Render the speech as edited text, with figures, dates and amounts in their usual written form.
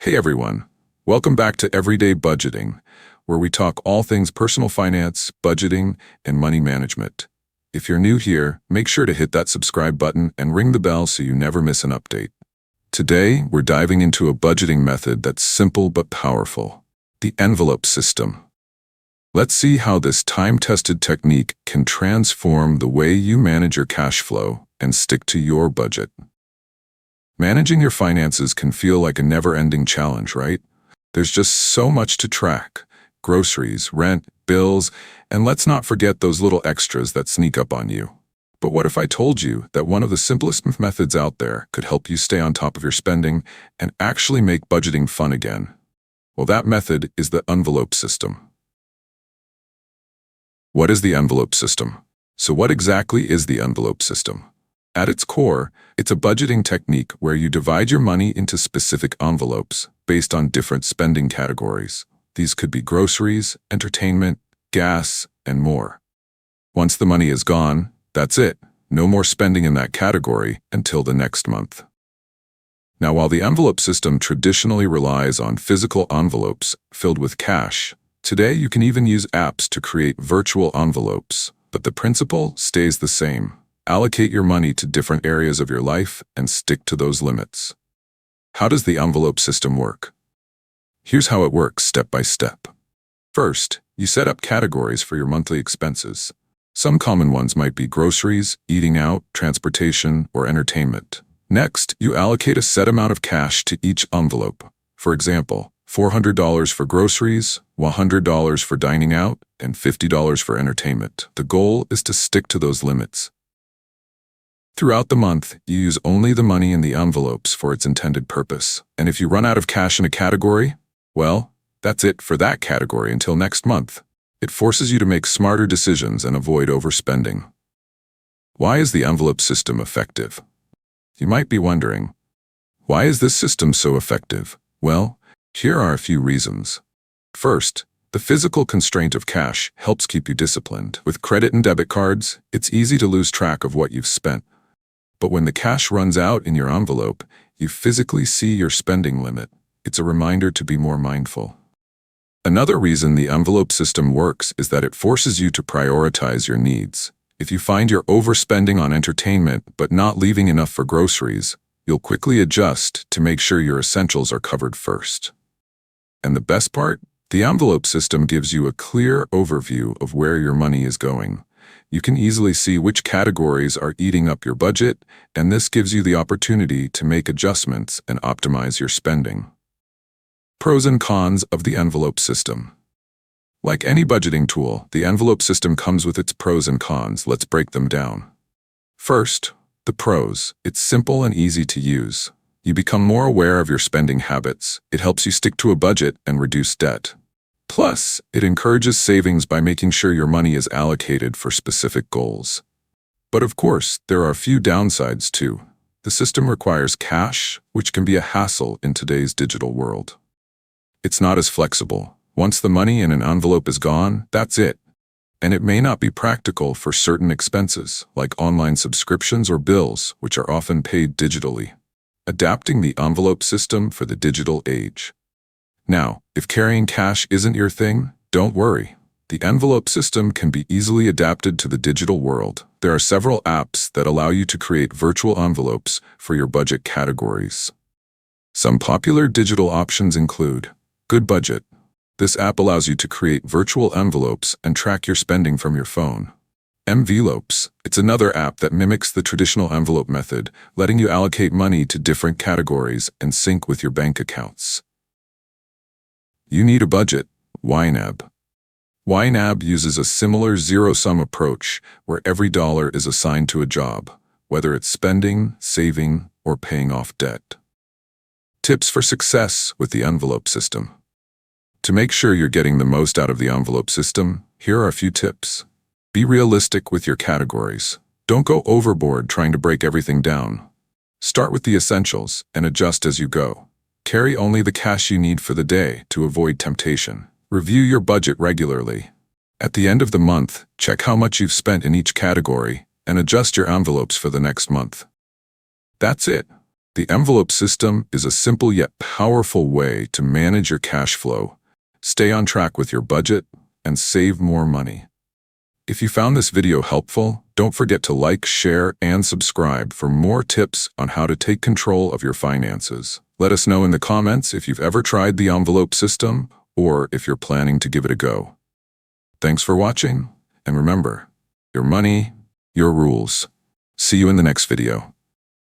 Hey everyone, welcome back to Everyday Budgeting, where we talk all things personal finance, budgeting, and money management. If you're new here, make sure to hit that subscribe button and ring the bell so you never miss an update. Today, we're diving into a budgeting method that's simple but powerful, the envelope system. Let's see how this time-tested technique can transform the way you manage your cash flow and stick to your budget. Managing your finances can feel like a never-ending challenge, right? There's just so much to track. Groceries, rent, bills, and let's not forget those little extras that sneak up on you. But what if I told you that one of the simplest methods out there could help you stay on top of your spending and actually make budgeting fun again? Well, that method is the envelope system. What is the envelope system? So what exactly is the envelope system? At its core, it's a budgeting technique where you divide your money into specific envelopes based on different spending categories. These could be groceries, entertainment, gas, and more. Once the money is gone, that's it. No more spending in that category until the next month. Now, while the envelope system traditionally relies on physical envelopes filled with cash, today you can even use apps to create virtual envelopes, but the principle stays the same. Allocate your money to different areas of your life and stick to those limits. How does the envelope system work? Here's how it works step by step. First, you set up categories for your monthly expenses. Some common ones might be groceries, eating out, transportation, or entertainment. Next, you allocate a set amount of cash to each envelope. For example, $400 for groceries, $100 for dining out, and $50 for entertainment. The goal is to stick to those limits. Throughout the month, you use only the money in the envelopes for its intended purpose. And if you run out of cash in a category, well, that's it for that category until next month. It forces you to make smarter decisions and avoid overspending. Why is the envelope system effective? You might be wondering, why is this system so effective? Well, here are a few reasons. First, the physical constraint of cash helps keep you disciplined. With credit and debit cards, it's easy to lose track of what you've spent. But when the cash runs out in your envelope, you physically see your spending limit. It's a reminder to be more mindful. Another reason the envelope system works is that it forces you to prioritize your needs. If you find you're overspending on entertainment but not leaving enough for groceries, you'll quickly adjust to make sure your essentials are covered first. And the best part? The envelope system gives you a clear overview of where your money is going. You can easily see which categories are eating up your budget, and this gives you the opportunity to make adjustments and optimize your spending. Pros and cons of the envelope system. Like any budgeting tool, the envelope system comes with its pros and cons. Let's break them down. First, the pros. It's simple and easy to use. You become more aware of your spending habits. It helps you stick to a budget and reduce debt. Plus, it encourages savings by making sure your money is allocated for specific goals. But of course, there are a few downsides too. The system requires cash, which can be a hassle in today's digital world. It's not as flexible. Once the money in an envelope is gone, that's it. And it may not be practical for certain expenses, like online subscriptions or bills, which are often paid digitally. Adapting the envelope system for the digital age. Now, if carrying cash isn't your thing, don't worry. The envelope system can be easily adapted to the digital world. There are several apps that allow you to create virtual envelopes for your budget categories. Some popular digital options include Good Budget. This app allows you to create virtual envelopes and track your spending from your phone. Mvelopes. It's another app that mimics the traditional envelope method, letting you allocate money to different categories and sync with your bank accounts. You Need a Budget, YNAB. YNAB uses a similar zero-sum approach where every dollar is assigned to a job, whether it's spending, saving, or paying off debt. Tips for success with the envelope system. To make sure you're getting the most out of the envelope system, here are a few tips. Be realistic with your categories. Don't go overboard trying to break everything down. Start with the essentials and adjust as you go. Carry only the cash you need for the day to avoid temptation. Review your budget regularly. At the end of the month, check how much you've spent in each category and adjust your envelopes for the next month. That's it. The envelope system is a simple yet powerful way to manage your cash flow, stay on track with your budget, and save more money. If you found this video helpful, don't forget to like, share, and subscribe for more tips on how to take control of your finances. Let us know in the comments if you've ever tried the envelope system or if you're planning to give it a go. Thanks for watching, and remember, your money, your rules. See you in the next video.